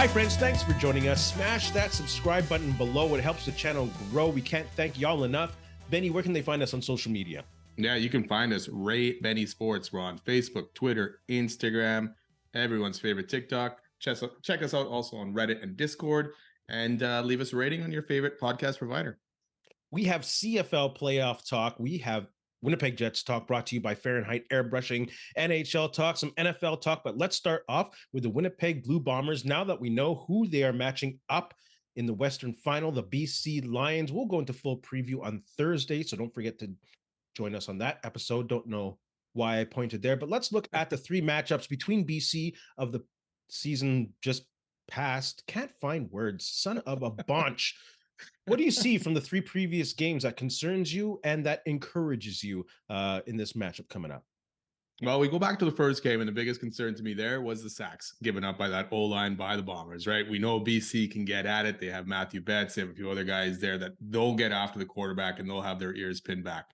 Hi, friends. Thanks for joining us. Smash that subscribe button below. It helps the channel grow. We can't thank y'all enough. Benny, where can they find us on social media? Yeah, you can find us, Ray Benny Sports. We're on Facebook, Twitter, Instagram, everyone's favorite TikTok. Check us out also on Reddit and Discord, and leave us a rating on your favorite podcast provider. We have CFL playoff talk. We have Winnipeg Jets talk brought to you by Fahrenheit Airbrushing, NHL talk, some NFL talk. But let's start off with the Winnipeg Blue Bombers. Now that we know who they are matching up in the Western Final, the BC Lions. We'll go into full preview on Thursday, so don't forget to join us on that episode. Don't know why I pointed there, but let's look at the three matchups between BC of the season just passed. Can't find words. Son of a bunch. What do you see from the three previous games that concerns you and that encourages you in this matchup coming up? Well, we go back to the first game, and the biggest concern to me there was the sacks given up by that O-line by the Bombers, right? We know BC can get at it. They have Matthew Betts. They have a few other guys there that they'll get after the quarterback, and they'll have their ears pinned back.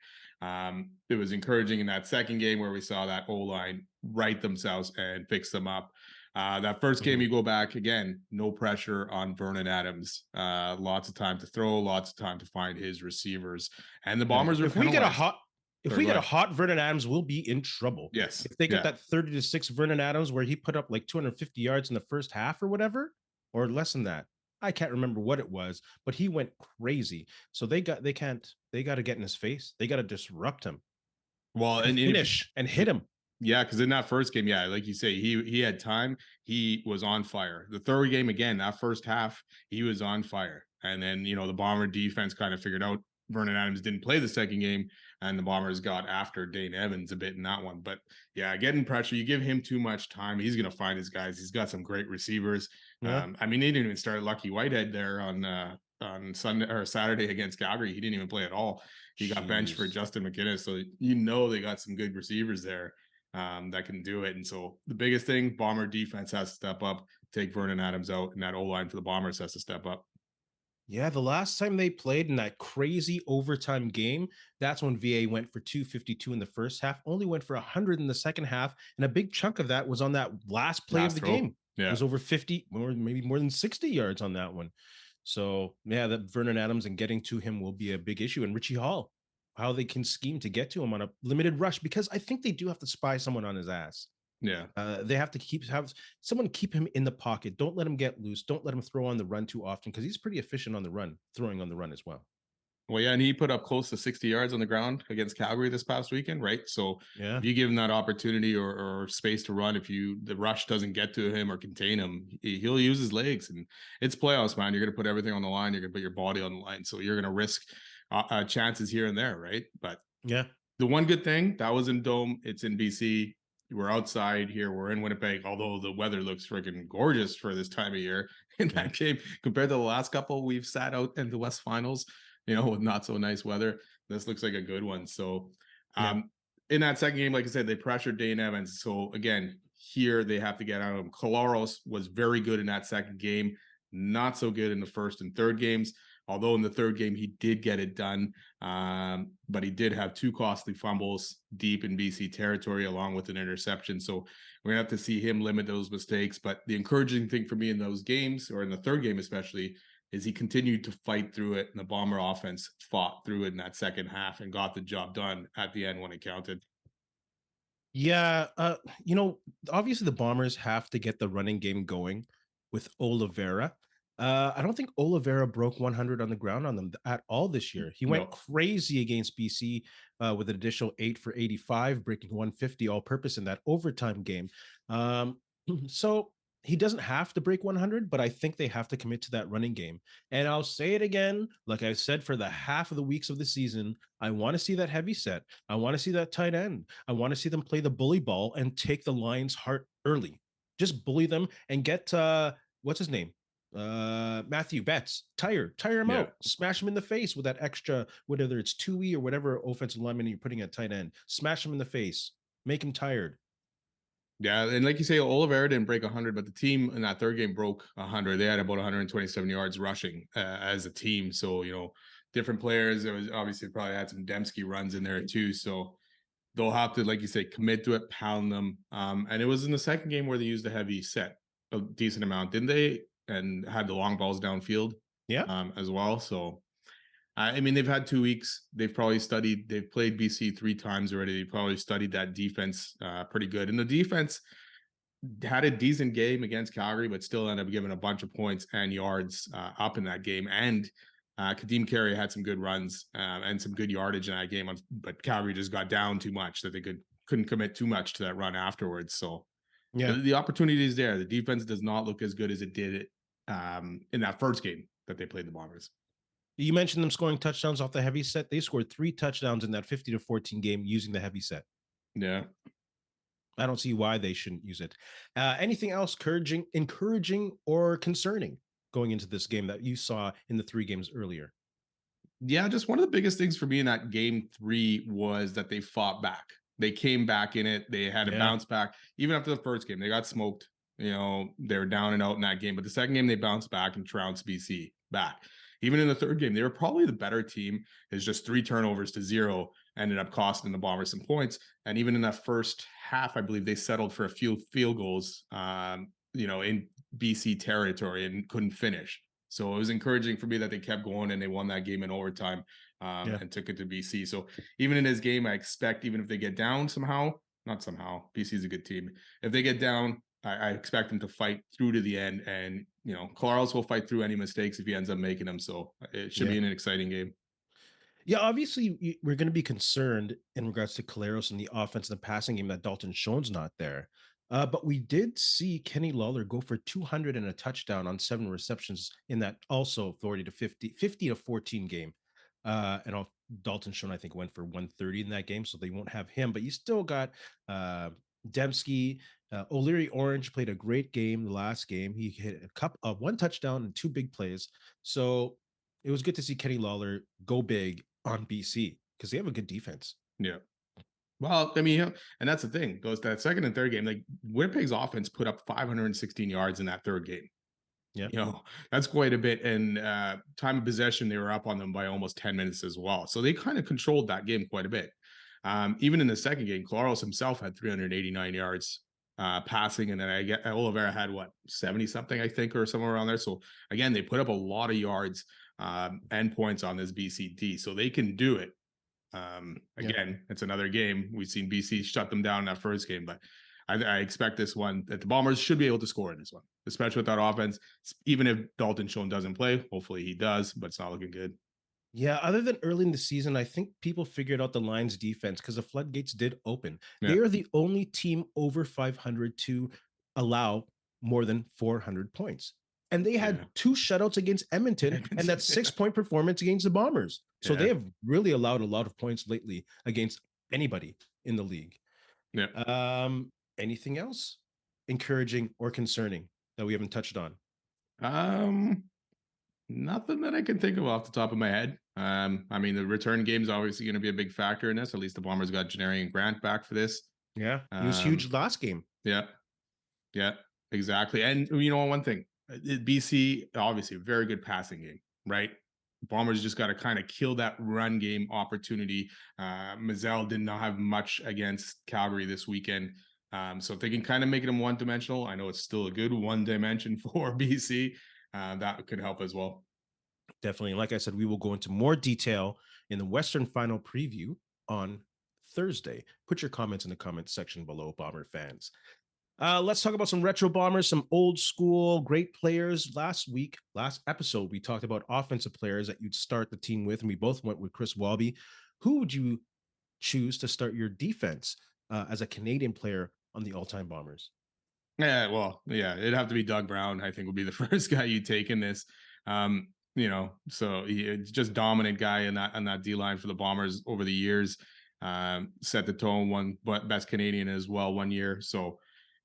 It was encouraging in that second game where we saw that O-line right themselves and fix them up. That first game, you go back again, no pressure on Vernon Adams. Lots of time to throw, lots of time to find his receivers. And the Bombers are If we get a hot Vernon Adams, we'll be in trouble. Yes. If they get that 30-6 Vernon Adams where he put up like 250 yards in the first half or whatever, or less than that. I can't remember what it was, but he went crazy. So they got to get in his face. They got to disrupt him. Well, and finish and hit him. Yeah, because in that first game, yeah, like you say, he had time. He was on fire. The third game, again, that first half, he was on fire. And then, the Bomber defense kind of figured out Vernon Adams didn't play the second game, and the Bombers got after Dane Evans a bit in that one. But yeah, getting pressure, you give him too much time, he's going to find his guys. He's got some great receivers. Yeah. They didn't even start Lucky Whitehead there on Sunday or Saturday against Calgary. He didn't even play at all. He got benched for Justin McInnes. So they got some good receivers there that can do it. And so the biggest thing, Bomber defense has to step up, take Vernon Adams out, and that O-line for the Bombers has to step up. Yeah, the last time they played in that crazy overtime game, that's when VA went for 252 in the first half, only went for 100 in the second half, and a big chunk of that was on that last play of the game. Yeah. It was over 50, or maybe more than 60 yards on that one. So, yeah, that Vernon Adams and getting to him will be a big issue. And Richie Hall, how they can scheme to get to him on a limited rush, because I think they do have to spy someone on his ass. Yeah. They have to have someone keep him in the pocket. Don't let him get loose. Don't let him throw on the run too often, because he's pretty efficient on the run, throwing on the run as well. Well, yeah, and he put up close to 60 yards on the ground against Calgary this past weekend, right? So yeah, if you give him that opportunity or space to run, the rush doesn't get to him or contain him, he'll use his legs. And it's playoffs, man. You're going to put everything on the line. You're going to put your body on the line. So you're going to risk chances here and there, right? But yeah, the one good thing, that was in Dome. It's in BC. We're outside here. We're in Winnipeg, although the weather looks freaking gorgeous for this time of year in that game compared to the last couple we've sat out in the West Finals, with not so nice weather. This looks like a good one. So in that second game, like I said, they pressured Dane Evans. So again, here they have to get out of him. Kolaros was very good in that second game, not so good in the first and third games. Although in the third game, he did get it done, but he did have two costly fumbles deep in BC territory, along with an interception. So we're going to have to see him limit those mistakes. But the encouraging thing for me in those games, or in the third game especially, is he continued to fight through it, and the Bomber offense fought through it in that second half and got the job done at the end when it counted. Yeah, obviously the Bombers have to get the running game going with Oliveira. I don't think Oliveira broke 100 on the ground on them at all this year. He went crazy against BC with an additional 8 for 85, breaking 150 all-purpose in that overtime game. So he doesn't have to break 100, but I think they have to commit to that running game. And I'll say it again, like I said, for the half of the weeks of the season, I want to see that heavy set. I want to see that tight end. I want to see them play the bully ball and take the Lions' heart early. Just bully them and get, what's his name? Matthew Betts, tire him out, smash him in the face with that extra, whether it's 2E or whatever offensive lineman you're putting at tight end, smash him in the face, make him tired. Yeah, and like you say, Oliveira didn't break 100, but the team in that third game broke 100. They had about 127 yards rushing as a team. So, different players. There was obviously probably had some Dembski runs in there too. So they'll have to, like you say, commit to it, pound them. And it was in the second game where they used a heavy set, a decent amount, didn't they? and had the long balls downfield Yeah. as well. So I mean, they've had 2 weeks. They've probably studied. They've played BC 3 times already. They probably studied that defense pretty good. And the defense had a decent game against Calgary, but still ended up giving a bunch of points and yards up in that game. And Kadeem Carey had some good runs and some good yardage in that game, but Calgary just got down too much that they couldn't commit too much to that run afterwards. So Yeah. the opportunity is there. The defense does not look as good as it did in that first game that they played the Bombers. You mentioned them scoring touchdowns off the heavy set. They scored 3 touchdowns in that 50-14 game using the heavy set. Yeah. I don't see why they shouldn't use it. Anything else encouraging or concerning going into this game that you saw in the 3 games earlier? Yeah, just one of the biggest things for me in that game 3 was that they fought back. They came back in it. They had to bounce back. Even after the first game, they got smoked. You know, they were down and out in that game. But the second game, they bounced back and trounced BC back. Even in the third game, they were probably the better team. It's just 3 turnovers to 0 ended up costing the Bombers some points. And even in that first half, I believe they settled for a few field goals, in BC territory and couldn't finish. So it was encouraging for me that they kept going and they won that game in overtime and took it to BC. So even in this game, I expect even if they get down somehow, not somehow, BC is a good team. If they get down, I expect them to fight through to the end. And, Clarles will fight through any mistakes if he ends up making them. So it should be an exciting game. Yeah, obviously we're going to be concerned in regards to Caleros and the offense and the passing game that Dalton Schoen's not there. But we did see Kenny Lawler go for 200 and a touchdown on 7 receptions in that also 50-14 game. And Dalton Schoen, I think, went for 130 in that game, so they won't have him. But you still got Dembski. O'Leary Orange played a great game the last game. He hit one touchdown and 2 big plays. So it was good to see Kenny Lawler go big on BC because they have a good defense. Yeah. Well, I mean, and that's the thing. Goes to that second and third game. Like Winnipeg's offense put up 516 yards in that third game. Yeah. That's quite a bit. And time of possession, they were up on them by almost 10 minutes as well. So they kind of controlled that game quite a bit. Even in the second game, Clarles himself had 389 yards passing. And then Oliveira had 70 something, I think, or somewhere around there. So again, they put up a lot of yards and points on this BCD. So they can do it. Again, it's another game. We've seen BC shut them down in that first game, but I expect this one that the Bombers should be able to score in this one, especially with that offense. Even if Dalton Schoen doesn't play, hopefully he does, but it's not looking good. Yeah, other than early in the season, I think people figured out the Lions defense because the floodgates did open. Yeah. They are the only team over 500 to allow more than 400 points. And they had 2 shutouts against Edmonton and that 6-point performance against the Bombers. So they have really allowed a lot of points lately against anybody in the league. Yeah. Anything else encouraging or concerning that we haven't touched on? Nothing that I can think of off the top of my head. I mean, the return game is obviously going to be a big factor in this. At least the Bombers got Janarian Grant back for this. Yeah, he was huge last game. Yeah, exactly. And one thing, BC obviously a very good passing game, right? Bombers just got to kind of kill that run game opportunity. Mazzell did not have much against Calgary this weekend. So if they can kind of make them one-dimensional, I know it's still a good one dimension for BC. That could help as well. Definitely. Like I said, we will go into more detail in the Western Final preview on Thursday. Put your comments in the comments section below, Bomber fans. Let's talk about some retro Bombers, some old school great players. Last episode, we talked about offensive players that you'd start the team with, and we both went with Chris Walby. Who would you choose to start your defense as a Canadian player on the all-time Bombers? It'd have to be Doug Brown. I think would be the first guy you take in this. So he's just dominant guy on that D line for the Bombers over the years. Set the tone, but best Canadian as well one year. So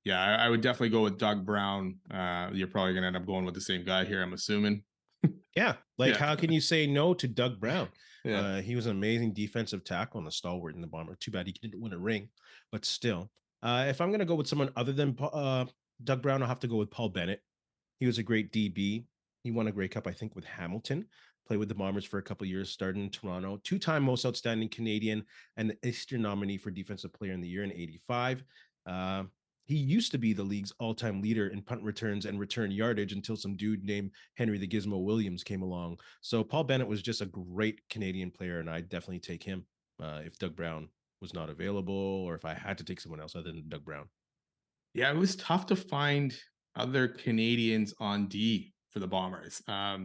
yeah, I would definitely go with Doug Brown. You're probably gonna end up going with the same guy here, I'm assuming. Yeah, how can you say no to Doug Brown? Yeah. He was an amazing defensive tackle and a stalwart in the Bomber. Too bad he didn't win a ring, but still. If I'm going to go with someone other than Doug Brown, I'll have to go with Paul Bennett. He was a great DB. He won a Grey Cup, I think, with Hamilton. Played with the Bombers for a couple of years, started in Toronto. 2-time most outstanding Canadian and the Eastern nominee for Defensive Player in the Year in '85. He used to be the league's all-time leader in punt returns and return yardage until some dude named Henry the Gizmo Williams came along. So Paul Bennett was just a great Canadian player, and I'd definitely take him if Doug Brown was not available, or if I had to take someone else other than Doug Brown. Yeah, it was tough to find other Canadians on D for the Bombers. I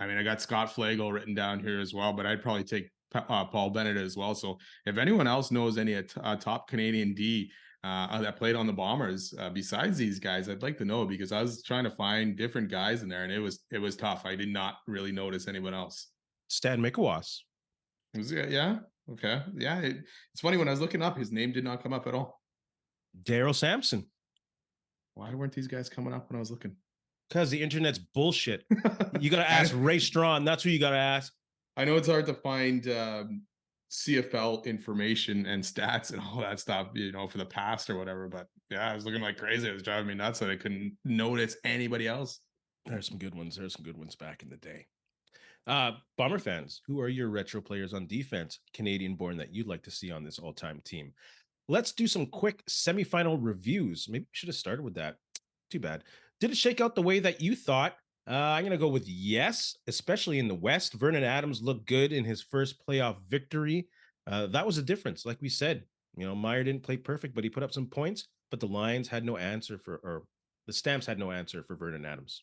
mean, I got Scott Flagel written down here as well, but I'd probably take Paul Bennett as well. So if anyone else knows any top Canadian D that played on the Bombers besides these guys, I'd like to know, because I was trying to find different guys in there, and it was tough. I did not really notice anyone else. Stan Mikowas. Was it, yeah, okay, yeah. It's funny, when I was looking up, his name did not come up at all. Daryl Sampson. Why weren't these guys coming up when I was looking? Because the internet's bullshit. You got to ask Ray Strawn. That's who you got to ask. I know it's hard to find CFL information and stats and all that stuff, for the past or whatever. But yeah, I was looking like crazy. It was driving me nuts that I couldn't notice anybody else. There's some good ones. There's some good ones back in the day. Bomber fans, who are your retro players on defense, Canadian born, that you'd like to see on this all-time team? Let's do some quick semifinal reviews. Maybe we should have started with that. Too bad. Did it shake out the way that you thought? I'm going to go with yes, especially in the West. Vernon Adams looked good in his first playoff victory. That was a difference. Like we said, Meyer didn't play perfect, but he put up some points. But the Lions had no answer or the Stamps had no answer for Vernon Adams.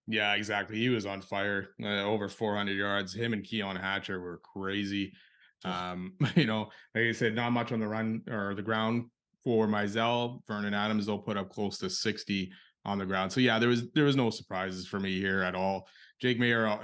Yeah, exactly. He was on fire. Over 400 yards. Him and Keon Hatcher were crazy. Like I said, not much on the run or the ground for Mizell. Vernon Adams, they'll put up close to 60 on the ground. So yeah, there was no surprises for me here at all. Jake Mayer,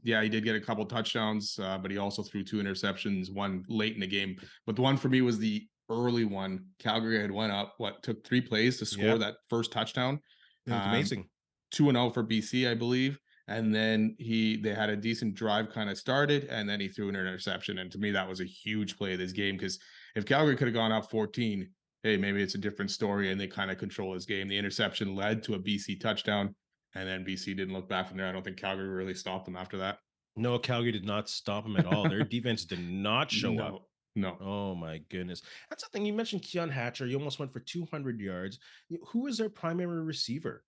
yeah, he did get a couple touchdowns, but he also threw 2 interceptions, one late in the game. But the one for me was the early one. Calgary had went up, took 3 plays to score that first touchdown. Amazing. 2-0 for BC, I believe. And then they had a decent drive kind of started, and then he threw an interception. And to me, that was a huge play of this game, because if Calgary could have gone up 14, hey, maybe it's a different story and they kind of control this game. The interception led to a BC touchdown, and then BC didn't look back from there. I don't think Calgary really stopped them after that. No, Calgary did not stop them at all. Their defense did not show up. No. Oh my goodness. That's the thing. You mentioned Keon Hatcher. You almost went for 200 yards. Who is their primary receiver?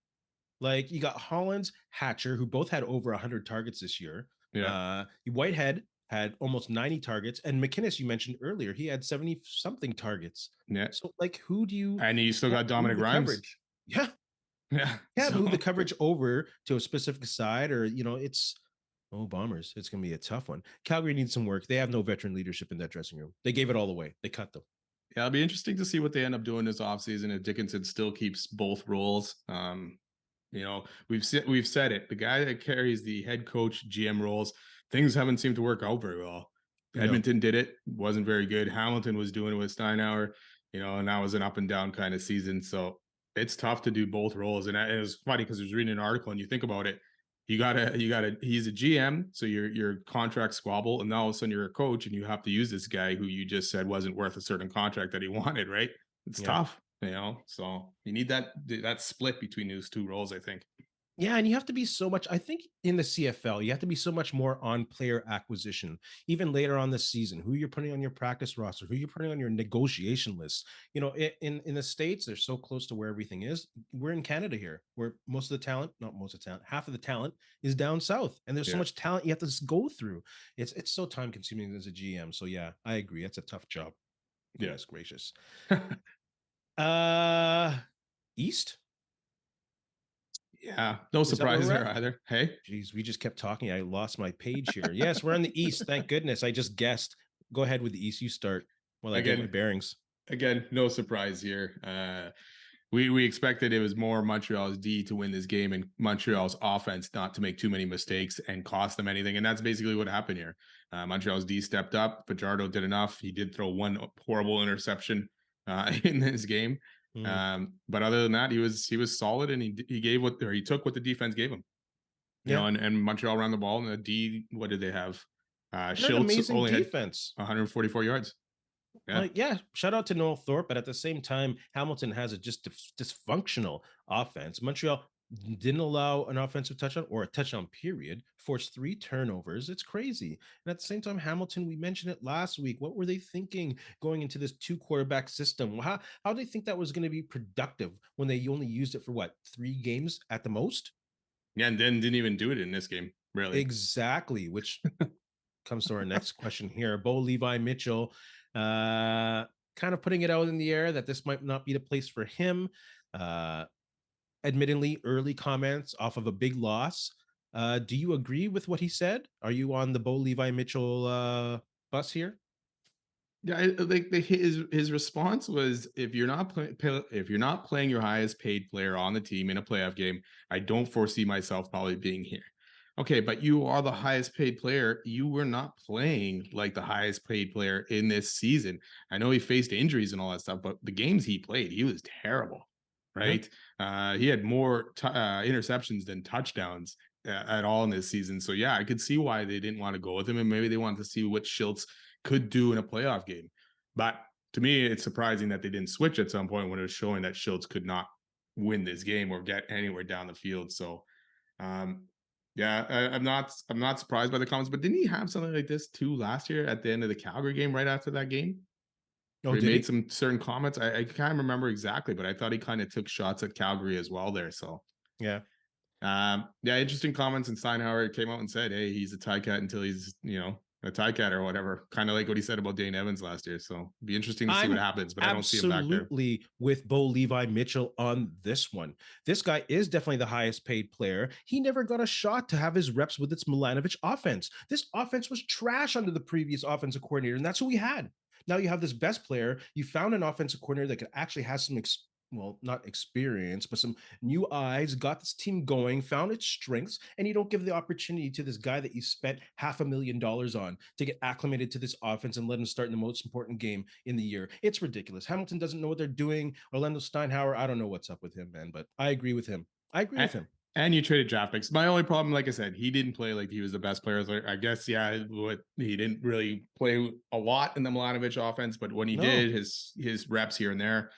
Like, you got Hollins, Hatcher, who both had over 100 targets this year. Yeah. Whitehead had almost 90 targets. And McInnes, you mentioned earlier, he had 70-something targets. Yeah. So, like, who do you... And you still got Dominic Rhymes. Coverage? Yeah. Yeah. Move the coverage over to a specific side, or, it's... Oh, Bombers. It's going to be a tough one. Calgary needs some work. They have no veteran leadership in that dressing room. They gave it all away. They cut them. Yeah, it'll be interesting to see what they end up doing this offseason if Dickinson still keeps both roles. We've said it. The guy that carries the head coach GM roles, things haven't seemed to work out very well. Edmonton did it, wasn't very good. Hamilton was doing it with Steinauer, and that was an up and down kind of season. So it's tough to do both roles. And it was funny because I was reading an article, and you think about it, he's a GM, so your contract squabble, and now all of a sudden you're a coach, and you have to use this guy who you just said wasn't worth a certain contract that he wanted, right? It's tough. So you need that split between those two roles, I think. Yeah, and you have to be so much, I think in the CFL, you have to be so much more on player acquisition, even later on this season, who you're putting on your practice roster, who you're putting on your negotiation list. In the States, they're so close to where everything is. We're in Canada here, where half of the talent is down south. And there's so much talent you have to go through. It's so time consuming as a GM. So yeah, I agree. That's a tough job. Goodness gracious. East? Yeah, no surprises there either. Hey, geez, we just kept talking. I lost my page here. Yes, we're in the East. Thank goodness. I just guessed. Go ahead with the East. You start while I get my bearings. Again, no surprise here. We expected it was more Montreal's D to win this game and Montreal's offense not to make too many mistakes and cost them anything. And that's basically what happened here. Montreal's D stepped up. Fajardo did enough. He did throw one horrible interception in this game. But other than that, he was solid, and he took what the defense gave him. And Montreal ran the ball, and the D, what did they have? Schultz only defense. Had 144 yards. Shout out to Noel Thorpe, but at the same time, Hamilton has a just dysfunctional offense. Montreal didn't allow an offensive touchdown or a touchdown period, forced 3 turnovers. It's crazy. And at the same time, Hamilton, we mentioned it last week. What were they thinking going into this 2 quarterback system? How do they think that was going to be productive when they only used it for what, 3 games at the most? Yeah, and then didn't even do it in this game, really. Exactly, which comes to our next question here. Bo Levi Mitchell, kind of putting it out in the air that this might not be the place for him. Admittedly, early comments off of a big loss. Do you agree with what he said? Are you on the Bo Levi Mitchell bus here? Yeah, like his response was, if you're not playing your highest paid player on the team in a playoff game, I don't foresee myself probably being here. Okay, but you are the highest paid player. You were not playing like the highest paid player in this season. I know he faced injuries and all that stuff, but the games he played, he was terrible, Yeah. right? He had more interceptions than touchdowns at all in this season. So yeah, I could see why they didn't want to go with him, and maybe they wanted to see what Schultz could do in a playoff game. But to me, it's surprising that they didn't switch at some point when it was showing that Schultz could not win this game or get anywhere down the field. So yeah, I'm not surprised by the comments. But didn't he have something like this too last year at the end of the Calgary game, right after that game? Oh, Where he did made he? some certain comments. I can't remember exactly, but I thought he kind of took shots at Calgary as well there. So Yeah. yeah, interesting comments. And Steinhauer came out and said, "Hey, he's a tie cat until he's a tie cat or whatever." Kind of like what he said about Dane Evans last year. So it'd be interesting to see what I'm happens. But I don't see him back there. absolutely with Bo Levi Mitchell on this one. This guy is definitely the highest paid player. He never got a shot to have his reps with its Milanovic offense. This offense was trash under the previous offensive coordinator, and that's who we had. Now you have this best player. You found an offensive coordinator that could actually have some well, not experience, but some new eyes, got this team going, found its strengths, and you don't give the opportunity to this guy that you spent $500,000 on to get acclimated to this offense and let him start in the most important game in the year. It's ridiculous. Hamilton doesn't know what they're doing. Orlando Steinhauer, I don't know what's up with him, man, but I agree with him. I agree with him. And you traded draft picks. My only problem, like I said, he didn't play like he was the best player. I guess, yeah, he didn't really play a lot in the Milanovic offense, but when he did, his reps here and there,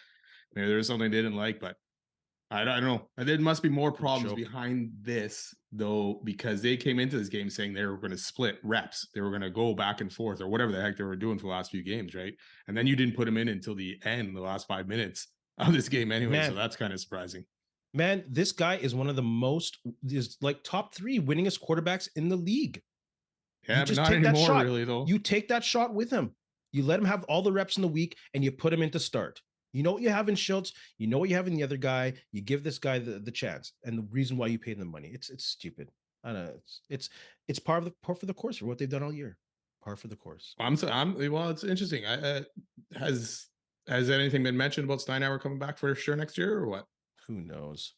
maybe there was something they didn't like, but I don't know. There must be more problems behind this, though, because they came into this game saying they were going to split reps. They were going to go back and forth or whatever the heck they were doing for the last few games, right? And then you didn't put him in until the end, the last 5 minutes of this game anyway. Man, so that's kind of surprising. Man, this guy is one of is like top 3 winningest quarterbacks in the league. Yeah, you just but not take anymore, that shot. Really, though. You take that shot with him. You let him have all the reps in the week, and you put him in to start. You know what you have in Schultz. You know what you have in the other guy. You give this guy the chance, and the reason why you paid them money. It's stupid. I don't know. It's par for the course for what they've done all year. Par for the course. Well, it's interesting. Has anything been mentioned about Steinhauer coming back for sure next year or what? Who knows?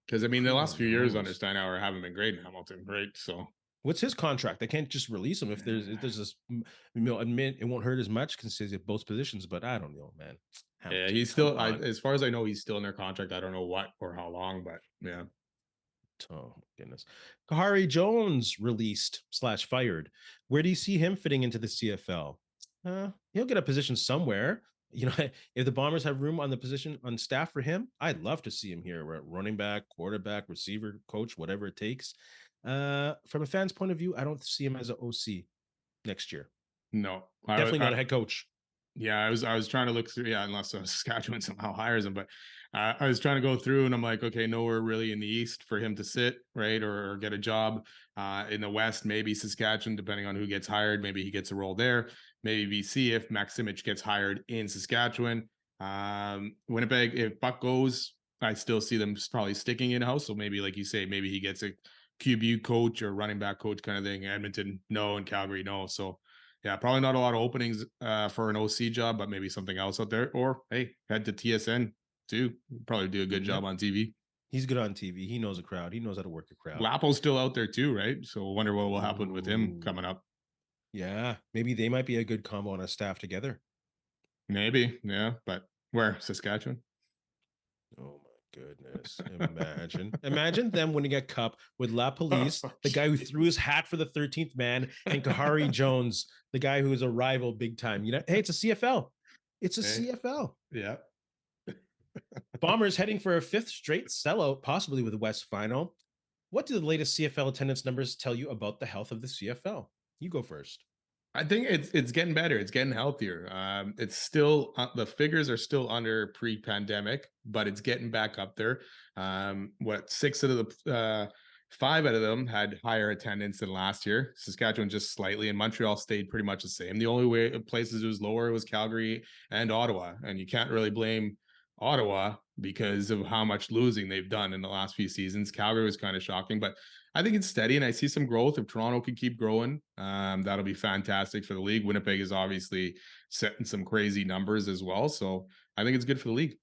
Because I mean, the last few years under Steinhauer haven't been great in Hamilton, right? So what's his contract? They can't just release him if there's this. Admit it won't hurt as much considering both positions, but I don't know, man. Hamilton, yeah, he's still. As far as I know, he's still in their contract. I don't know what or how long, but yeah. Oh goodness. Khari Jones released / fired. Where do you see him fitting into the CFL? He'll get a position somewhere. You know, if the Bombers have room on the position on staff for him, I'd love to see him here. We're at running back, quarterback, receiver, coach, whatever it takes. From a fan's point of view, I don't see him as an OC next year. No, definitely not a head coach. Yeah, I was trying to look through. Yeah, unless Saskatchewan somehow hires him, but I was trying to go through, and I'm like, okay, nowhere really in the East for him to sit, right, or get a job. In the West, maybe Saskatchewan, depending on who gets hired. Maybe he gets a role there. Maybe BC if Maximich gets hired in Saskatchewan. Winnipeg, if Buck goes, I still see them probably sticking in house. So maybe, like you say, maybe he gets a QB coach or running back coach kind of thing. Edmonton, no, and Calgary, no. So. Yeah, probably not a lot of openings for an OC job, but maybe something else out there. Or hey, head to TSN too. Probably do a good job on TV. He's good on TV. He knows a crowd. He knows how to work a crowd. Lapo's still out there too, right? So I wonder what will happen with him coming up. Yeah, maybe they might be a good combo on a staff together. Maybe, yeah. But where? Saskatchewan? Oh my goodness. Imagine them winning a cup with La Police, the guy who threw his hat for the 13th man, and Khari Jones, the guy who is a rival big time. You know, hey, it's a CFL. It's a CFL. Yeah. Bombers heading for a fifth straight sellout, possibly with the West Final. What do the latest CFL attendance numbers tell you about the health of the CFL? You go first. I think it's getting better. It's getting healthier. It's still the figures are still under pre-pandemic, but it's getting back up there. What six out of the five out of them had higher attendance than last year. Saskatchewan just slightly, and Montreal stayed pretty much the same. The only way places it was lower was Calgary and Ottawa, and you can't really blame Ottawa because of how much losing they've done in the last few seasons. Calgary was kind of shocking, but I think it's steady, and I see some growth. If Toronto can keep growing, that'll be fantastic for the league. Winnipeg is obviously setting some crazy numbers as well, so I think it's good for the league.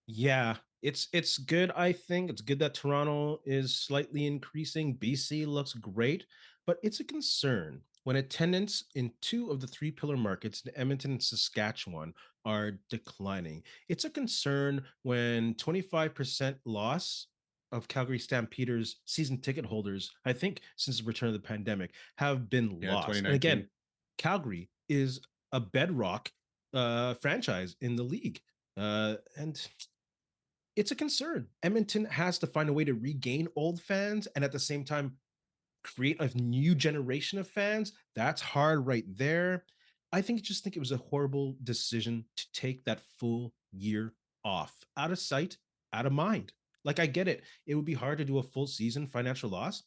Yeah, it's good. I think it's good that Toronto is slightly increasing. BC looks great, but it's a concern when attendance in two of the three pillar markets, in Edmonton and Saskatchewan, are declining. It's a concern when 25% loss of Calgary Stampeders season ticket holders, I think since the return of the pandemic, have been Yeah, lost. And again, 2019. Calgary is a bedrock franchise in the league. And it's a concern. Edmonton has to find a way to regain old fans and at the same time create a new generation of fans. That's hard right there. I think it was a horrible decision to take that full year off, out of sight, out of mind. Like, I get it. It would be hard to do a full season financial loss.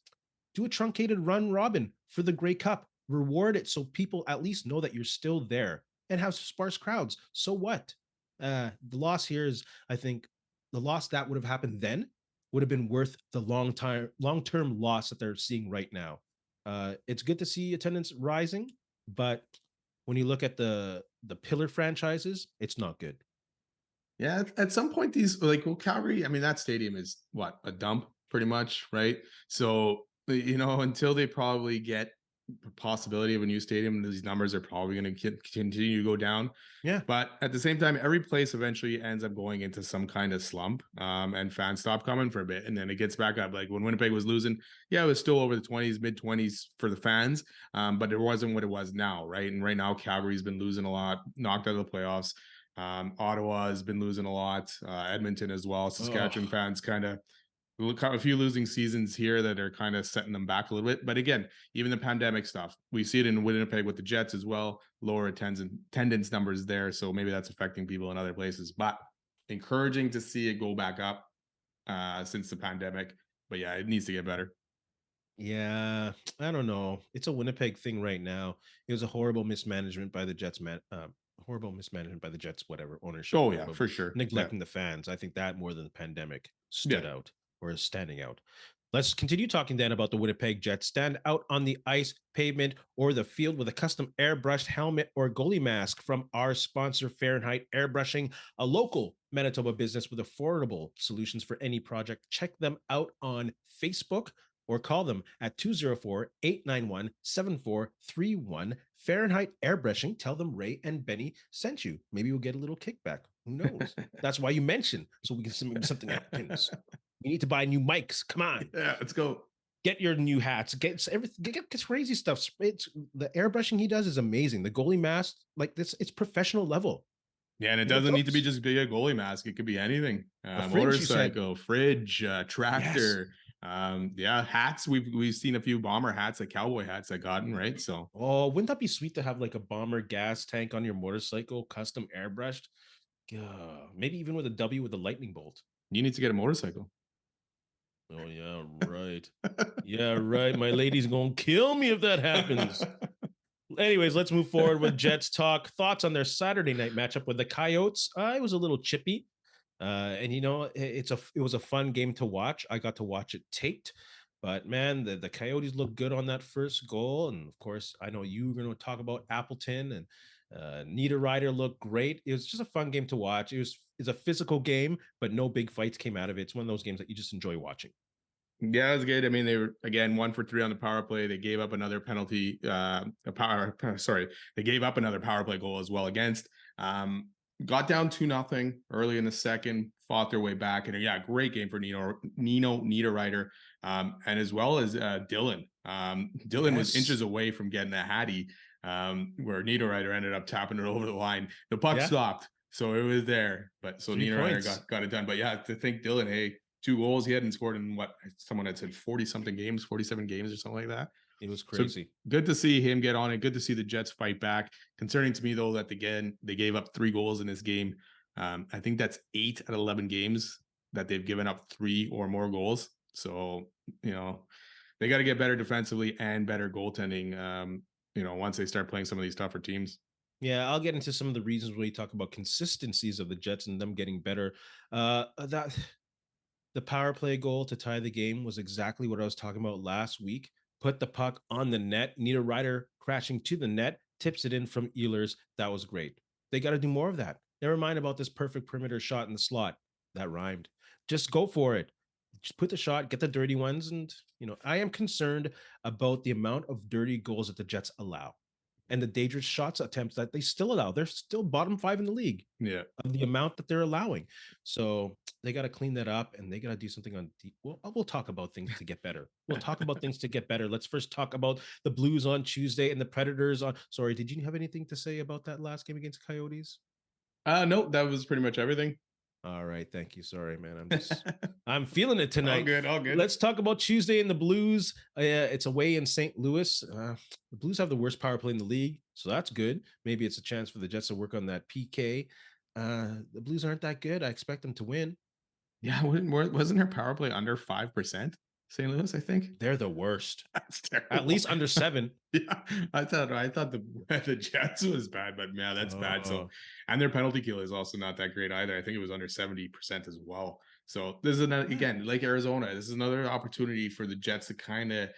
Do a truncated run robin for the Grey Cup. Reward it so people at least know that you're still there and have sparse crowds. So what? The loss here is, I think, the loss that would have happened then would have been worth the long-term loss that they're seeing right now. It's good to see attendance rising, but when you look at the pillar franchises, it's not good. Yeah, at some point, these like well, Calgary. I mean, that stadium is what a dump, pretty much, right? So until they probably get the possibility of a new stadium, these numbers are probably going to continue to go down. Yeah. But at the same time, every place eventually ends up going into some kind of slump, and fans stop coming for a bit, and then it gets back up. Like when Winnipeg was losing, yeah, it was still over the 20s, mid 20s for the fans, but it wasn't what it was now, right? And right now, Calgary's been losing a lot, knocked out of the playoffs. Ottawa has been losing a lot, Edmonton as well. Saskatchewan Oh, fans kind of look a few losing seasons here that are kind of setting them back a little bit. But again, even the pandemic stuff, we see it in Winnipeg with the Jets as well, lower attendance numbers there. So maybe that's affecting people in other places, but encouraging to see it go back up since the pandemic. But yeah, it needs to get better. yeah. I don't know. It's a Winnipeg thing right now. It was a horrible mismanagement by the Jets, man. Horrible mismanagement by the Jets, whatever ownership, Oh yeah, horrible for sure. Yeah. neglecting the fans. I think that more than the pandemic Yeah. stood out or is standing out. Let's continue talking then about the Winnipeg Jets. Stand out on the ice, pavement, or the field with a custom airbrushed helmet or goalie mask from our sponsor, Fahrenheit Airbrushing, a local Manitoba business with affordable solutions for any project. Check them out on Facebook or call them at 204-891-7431. Fahrenheit Airbrushing. Tell them Ray and Benny sent you. Maybe we'll get a little kickback. Who knows? That's why you mentioned, so we can maybe something happens. We need to buy new mics. Come on. Yeah, let's go. Get your new hats. Get everything. Get crazy stuff. It's the airbrushing he does is amazing. The goalie mask, like this, it's professional level. Yeah, and it You get doesn't need to be those? just be a goalie mask. It could be anything. A fridge, you said. Motorcycle, fridge, Yes. tractor. Yeah, hats. We've seen a few bomber hats, like cowboy hats, I've gotten right. So Oh, wouldn't that be sweet to have like a bomber gas tank on your motorcycle, custom airbrushed? Maybe even with a W with a lightning bolt. you need to get a motorcycle. Oh yeah, right. Yeah, right. My lady's gonna kill me if that happens. Anyways, let's move forward with Jets talk. Thoughts on their Saturday night matchup with the Coyotes? It was a little chippy, and it was a fun game to watch. I got to watch it taped, but man, the Coyotes looked good on that first goal, and of course, I know you were going to talk about Appleton and Neiderreiter looked great. It was just a fun game to watch. It's a physical game, but no big fights came out of it. It's one of those games that you just enjoy watching. Yeah, it was good. I mean, they were again 1 for 3 on the power play. They gave up another penalty. They gave up another power play goal as well against. Got down 2-0 early in the second, fought their way back, and yeah, great game for Nino Neiderreiter, and as well as Dylan. Dylan was Yes. inches away from getting a hattie, where Neiderreiter ended up tapping it over the line. The puck Yeah. stopped. So it was there. But so 3 Nino points. got it done. But yeah, to think Dylan, hey, 2 goals. He hadn't scored in what someone had said 40 something games, 47 games or something like that. It was So crazy. good to see him get on it. Good to see the Jets fight back. Concerning to me though that again they gave up 3 goals in this game. I think that's 8 out of 11 games that they've given up 3 or more goals. So they got to get better defensively and better goaltending. Once they start playing some of these tougher teams. Yeah, I'll get into some of the reasons when you talk about consistencies of the Jets and them getting better. That the power play goal to tie the game was exactly what I was talking about last week. Put the puck on the net. Neiderreiter crashing to the net, tips it in from Ehlers. That was great. They got to do more of that. Never mind about this perfect perimeter shot in the slot. That rhymed. Just go for it. Just put the shot, get the dirty ones. And, I am concerned about the amount of dirty goals that the Jets allow and the dangerous shots attempts that they still allow. They're still bottom 5 in the league. Yeah. Of the amount that they're allowing. So they got to clean that up and they got to do something on we'll talk about things to get better. We'll talk about things to get better. Let's first talk about the Blues on Tuesday and the Predators on. Sorry, did you have anything to say about that last game against Coyotes? No, that was pretty much everything. All right, thank you. Sorry, man. I'm feeling it tonight. All good. Let's talk about Tuesday in the Blues. It's away in St. Louis. The Blues have the worst power play in the league, so that's good. Maybe it's a chance for the Jets to work on that PK. The Blues aren't that good. I expect them to win. Yeah, wasn't her power play under 5%? St. Louis, I think They're the worst. That's terrible. At least under 7. Yeah, I thought the Jets was bad, but man, that's bad. So, and their penalty kill is also not that great either. I think it was under 70% as well. So this is again, like Arizona, this is another opportunity for the Jets to kind of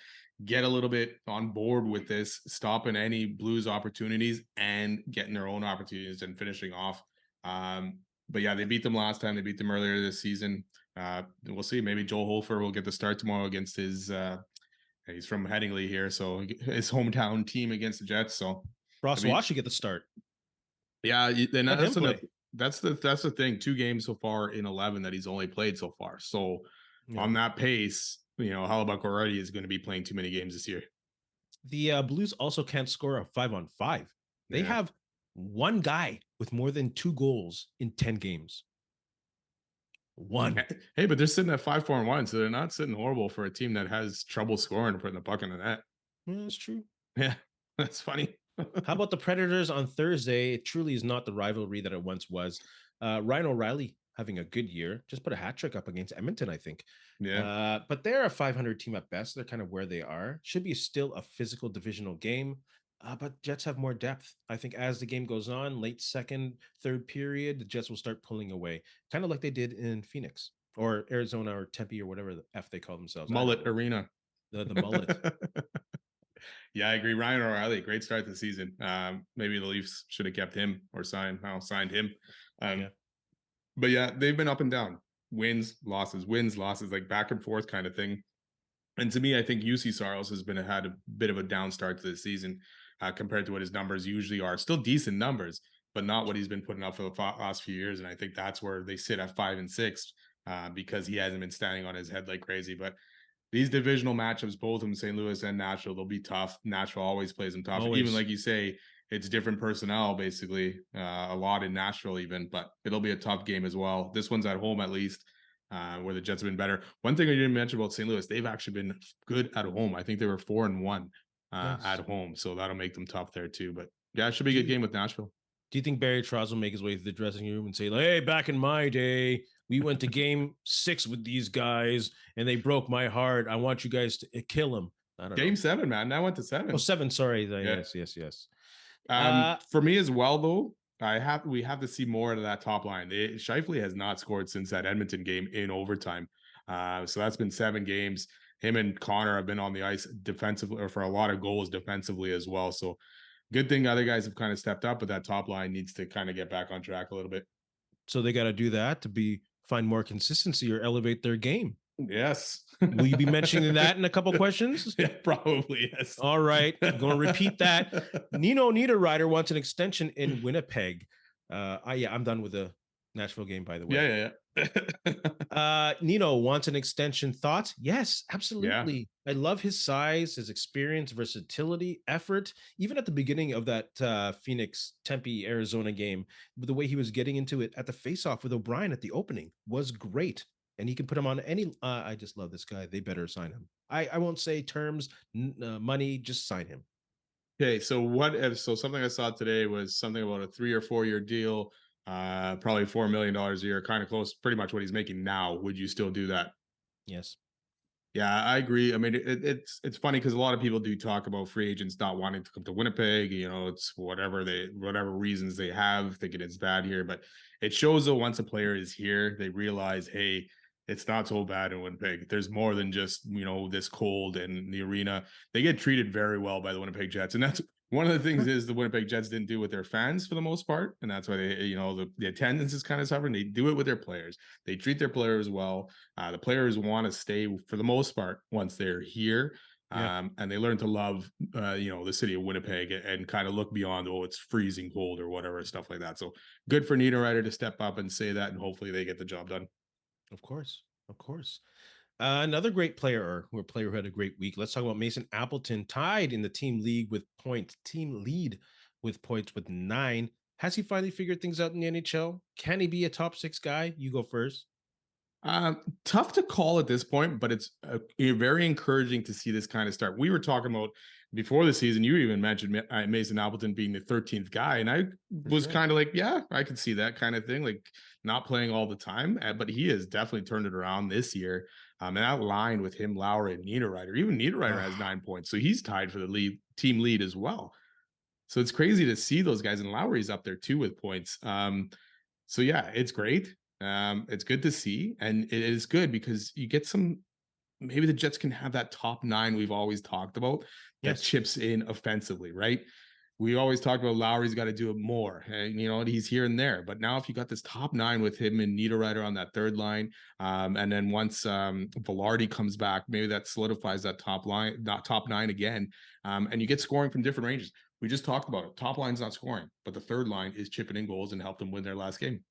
get a little bit on board with this, stopping any Blues opportunities and getting their own opportunities and finishing off. But yeah, they beat them last time. They beat them earlier this season. We'll see. Maybe Joel Holfer will get the start tomorrow against his. He's from Headingley here, so his hometown team against the Jets. So Ross Wash should get the start. Yeah, and that's the thing. 2 games so far in 11 that he's only played so far. So on that pace, Hellebuyck already is going to be playing too many games this year. The Blues also can't score a 5-on-5. They have one guy with more than 2 goals in 10 games. One. Hey, but they're sitting at 5-4-1, so they're not sitting horrible for a team that has trouble scoring putting the puck in the net. Yeah, that's true. Yeah, that's funny. How about the Predators on Thursday? It truly is not the rivalry that it once was. Ryan O'Reilly having a good year. Just put a hat trick up against Edmonton, I think. Yeah. But they're a 500 team at best. They're kind of where they are. Should be still a physical divisional game. But Jets have more depth. I think as the game goes on, late second, third period, the Jets will start pulling away, kind of like they did in Phoenix or Arizona or Tempe or whatever the F they call themselves. Mullet Arena. The mullet. Yeah, I agree. Ryan O'Reilly, great start to the season. Maybe the Leafs should have kept him or signed him. But yeah, they've been up and down. Wins, losses, like back and forth kind of thing. And to me, I think UC Saros has had a bit of a down start to the season compared to what his numbers usually are. Still decent numbers, but not what he's been putting up for the last few years. And I think that's where they sit at 5 and 6 because he hasn't been standing on his head like crazy. But these divisional matchups, both in St. Louis and Nashville, they'll be tough. Nashville always plays them tough. Even like you say, it's different personnel, basically, a lot in Nashville even, but it'll be a tough game as well. This one's at home, at least, where the Jets have been better. One thing I didn't mention about St. Louis, they've actually been good at home. I think they were 4-1 at home, so that'll make them tough there too. But yeah, it should be a good game with Nashville. Do you think Barry Trotz will make his way to the dressing room and say, hey, back in my day, we went to game 6 with these guys and they broke my heart. I want you guys to kill them. I don't know. Game 7, man. That went to 7. Oh, 7. Sorry. Yeah. Yes. For me as well, though, we have to see more of that top line. Scheifele has not scored since that Edmonton game in overtime. So that's been 7 games. Him and Connor have been on the ice defensively or for a lot of goals defensively as well. So good thing other guys have kind of stepped up, but that top line needs to kind of get back on track a little bit. So they got to do that to find more consistency or elevate their game. Yes. Will you be mentioning that in a couple questions? Yeah, probably, yes. All right. I'm going to repeat that. Nino Neiderreiter wants an extension in Winnipeg. I'm done with the Nashville game, by the way. Yeah, yeah, yeah. Nino wants an extension. Thoughts? Yes, Yeah. absolutely. I love his size, his experience, versatility, effort. Even at the beginning of that Phoenix Tempe Arizona game, the way he was getting into it at the faceoff with O'Brien at the opening was great. And he can put him on any. I just love this guy. They better sign him. I won't say terms, money, just sign him. Okay, so what if so something I saw today was something about a 3 or 4 year deal, probably $4 million a year, kind of close, pretty much what he's making now. Would you still do that? Yes, Yeah, I agree. I mean, it's funny because a lot of people do talk about free agents not wanting to come to Winnipeg. You know, it's whatever reasons they have, thinking it's bad here. But it shows that once a player is here, they realize, hey, it's not so bad in Winnipeg. There's more than just this cold and the arena. They get treated very well by the Winnipeg Jets, and that's one of the things is the Winnipeg Jets didn't do with their fans for the most part, and that's why the attendance is kind of suffering. They do it with their players. They treat their players well. The players want to stay for the most part once they're here, yeah, and they learn to love, the city of Winnipeg and kind of look beyond, oh, it's freezing cold or whatever stuff like that. So good for Nino Neiderreiter to step up and say that, and hopefully they get the job done. of course, of course. Another great player, or a player who had a great week. Let's talk about Mason Appleton, tied in the team lead with points with 9. Has he finally figured things out in the NHL? Can he be a top 6 guy? You go first. Tough to call at this point, but it's very encouraging to see this kind of start. We were talking about before the season. You even mentioned Mason Appleton being the 13th guy, and I For was sure. kind of like, yeah, I could see that kind of thing, like not playing all the time. But he has definitely turned it around this year. And that line with him, Lowry, and Niederreiter, even Niederreiter has Ah, 9 points, so he's tied for the team lead as well. So it's crazy to see those guys, and Lowry's up there too with points. So yeah, it's great. It's good to see, and it is good because you get some. Maybe the Jets can have that top nine we've always talked about that yes. chips in offensively, right? We always talk about Lowry's got to do it more, and he's here and there. But now, if you got this top nine with him and Niederreiter on that third line, and then once Velarde comes back, maybe that solidifies that top line, not top nine again, and you get scoring from different ranges. We just talked about it. Top line's not scoring, but the third line is chipping in goals and helped them win their last game.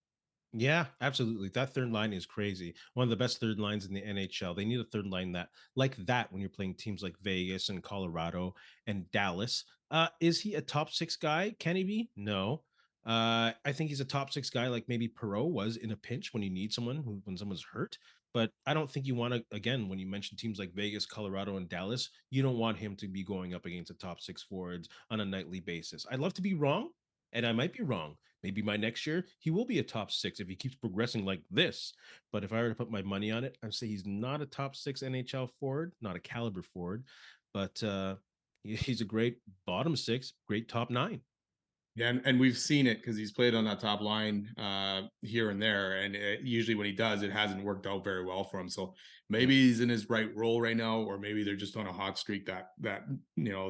Yeah, absolutely. That third line is crazy. One of the best third lines in the NHL. They need a third line that like that when you're playing teams like Vegas and Colorado and Dallas. Is he a top 6 guy? Can he be? No. I think he's a top 6 guy like maybe Perot was in a pinch when you need someone when someone's hurt. But I don't think you want to, again, when you mention teams like Vegas, Colorado, and Dallas, you don't want him to be going up against the top 6 forwards on a nightly basis. I'd love to be wrong, and I might be wrong. Maybe by next year, he will be a top 6 if he keeps progressing like this. But if I were to put my money on it, I'd say he's not a top 6 NHL forward, not a caliber forward, but he's a great bottom 6, great top 9. Yeah, and we've seen it because he's played on that top line here and there, and usually when he does, it hasn't worked out very well for him. So Yeah. maybe he's in his right role right now, or maybe they're just on a hot streak that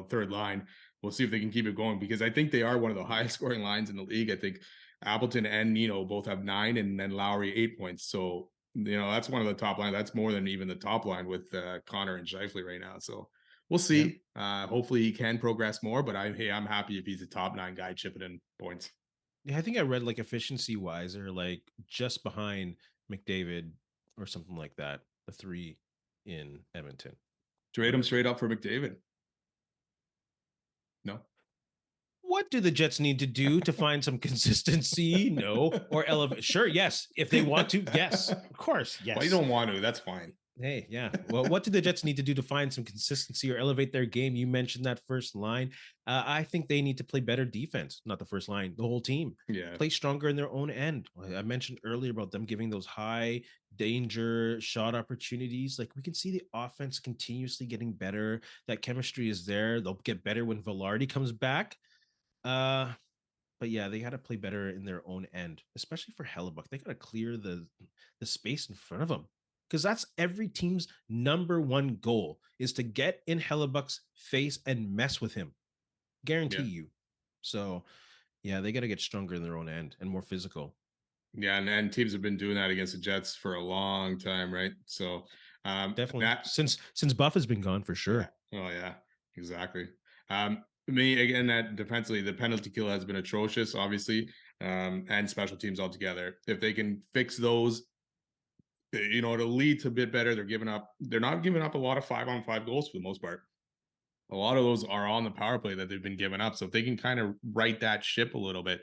third line. We'll see if they can keep it going because I think they are one of the highest scoring lines in the league. I think Appleton and Nino both have 9, and then Lowry 8 points. So that's one of the top line. That's more than even the top line with Connor and Scheifele right now. So we'll Yeah. see. Hopefully he can progress more, but I'm happy if he's a top 9 guy chipping in points. Yeah, I think I read like efficiency wise or like just behind McDavid or something like that. The 3 in Edmonton. Trade him Whatever. straight up for McDavid. No. What do the Jets need to do to find some consistency? No. Or elevate? Sure. Yes. If they want to. Yes. Of course. Well, you Yes. don't want to. That's fine. Hey, yeah. Well, what do the Jets need to do to find some consistency or elevate their game? You mentioned that first line. I think they need to play better defense, not the first line, the whole team. Yeah. Play stronger in their own end. I mentioned earlier about them giving those high danger shot opportunities. Like we can see the offense continuously getting better. That chemistry is there. They'll get better when Velarde comes back. Uh, but yeah, they got to play better in their own end, especially for Hellebuck. They got to clear the space in front of them because that's every team's number one goal is to get in Hellebuck's face and mess with him. Guarantee Yeah. you. So yeah, they got to get stronger in their own end and more physical. Yeah. And teams have been doing that against the Jets for a long time, right? So Definitely that since Buff has been gone for yeah. sure. Oh yeah, exactly. Me again, that defensively, the penalty kill has been atrocious, obviously. and special teams altogether. If they can fix those, it'll lead to a bit better. They're not giving up a lot of 5-on-5 goals for the most part. A lot of those are on the power play that they've been giving up. So if they can kind of right that ship a little bit,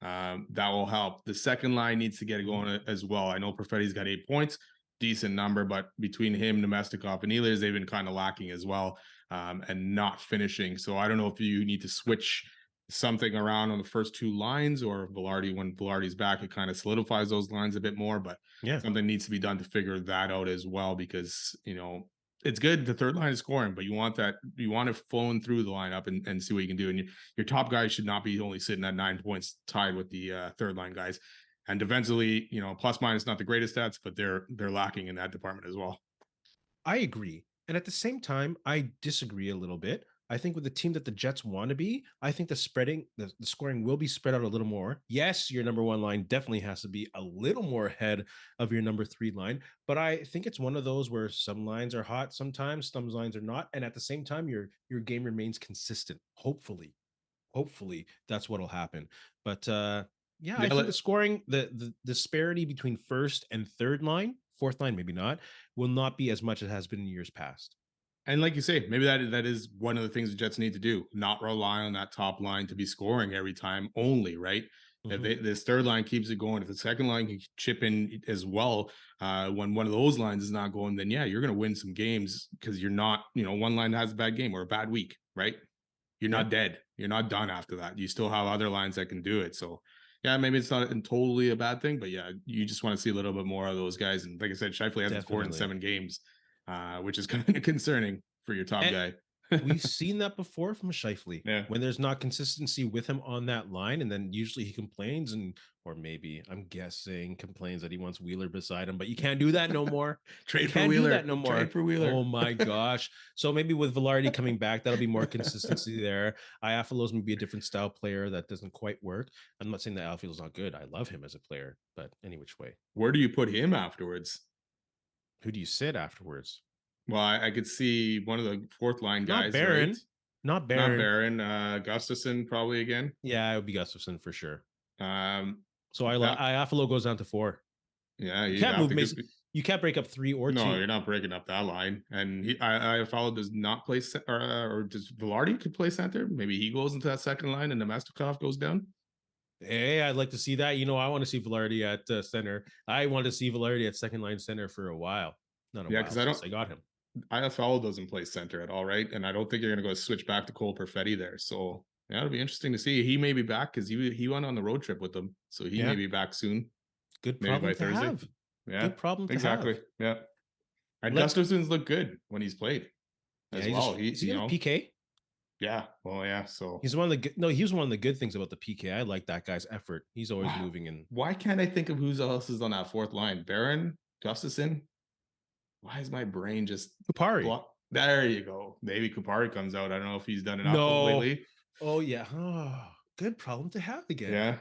that will help. The second line needs to get it going as well. I know Perfetti's got 8 points, decent number, but between him, Nemestikov, and Ehlers, they've been kind of lacking as well, and not finishing. So I don't know if you need to switch something around on the first two lines, or when Velarde's back, it kind of solidifies those lines a bit more. But Yeah, something needs to be done to figure that out as well, because it's good the third line is scoring, but you want it flowing through the lineup and see what you can do. And your top guys should not be only sitting at 9 points tied with the third line guys. And defensively, plus minus not the greatest stats, but they're lacking in that department as well. I agree. And at the same time, I disagree a little bit. I think with the team that the Jets want to be, I think the scoring will be spread out a little more. Yes, your number one line definitely has to be a little more ahead of your number three line. But I think it's one of those where some lines are hot sometimes, some lines are not. And at the same time, your game remains consistent. Hopefully that's what'll happen. But yeah, I think the scoring, the disparity between first and third line, fourth line maybe not, will not be as much as it has been in years past. And like you say, maybe that is one of the things the Jets need to do, not rely on that top line to be scoring every time only, right? Mm-hmm. If this third line keeps it going, if the second line can chip in as well, when one of those lines is not going, then yeah, you're going to win some games, because you're not, one line has a bad game or a bad week, right? You're not dead. You're not done after that. You still have other lines that can do it. So yeah, maybe it's not totally a bad thing, but yeah, you just want to see a little bit more of those guys. And like I said, Scheifele hasn't scored in 7 games, which is kind of concerning for your top guy. We've seen that before from Scheifele. Yeah. When there's not consistency with him on that line, and then usually he complains, or maybe I'm guessing complains that he wants Wheeler beside him, but you can't do that no more. Trade for Wheeler. Trade for Wheeler. Oh my gosh. So maybe with Velarde coming back, that'll be more consistency there. Iafalo's maybe a different style player that doesn't quite work. I'm not saying that Alfield's not good. I love him as a player, but any which way. Where do you put him afterwards? Who do you sit afterwards? Well, I could see one of the fourth line guys. Not Barron. Right? Not Barron. Not Barron. Gustafsson probably again. Yeah, it would be Gustafsson for sure. So that, Iafalo goes down to 4. Yeah, you can't move Mason. You can't break up 3 or 2. No, you're not breaking up that line. And Iafalo does not play, or does Velarde could play center? Maybe he goes into that second line and Nemestikov goes down. Hey, I'd like to see that. I want to see Velarde at center. I want to see Velarde at second line center for a while. Not a while, because I got him. IFL doesn't play center at all, right? And I don't think you're going to go switch back to Cole Perfetti there. So yeah, it'll be interesting to see. He may be back, because he went on the road trip with them, so he may be back soon. Good problem to have. Yeah, good problem to exactly. have. Yeah, and Gustafsson's looked good when he's played as well. He's a PK. Yeah, well, yeah. So he's one of the one of the good things about the PK. I like that guy's effort. He's always moving in. Why can't I think of who else is on that fourth line? Barron, Gustafsson. Why is my brain just Kupari? There you go. Maybe Kupari comes out. I don't know if he's done enough lately. Oh yeah. Oh, good problem to have again. Yeah.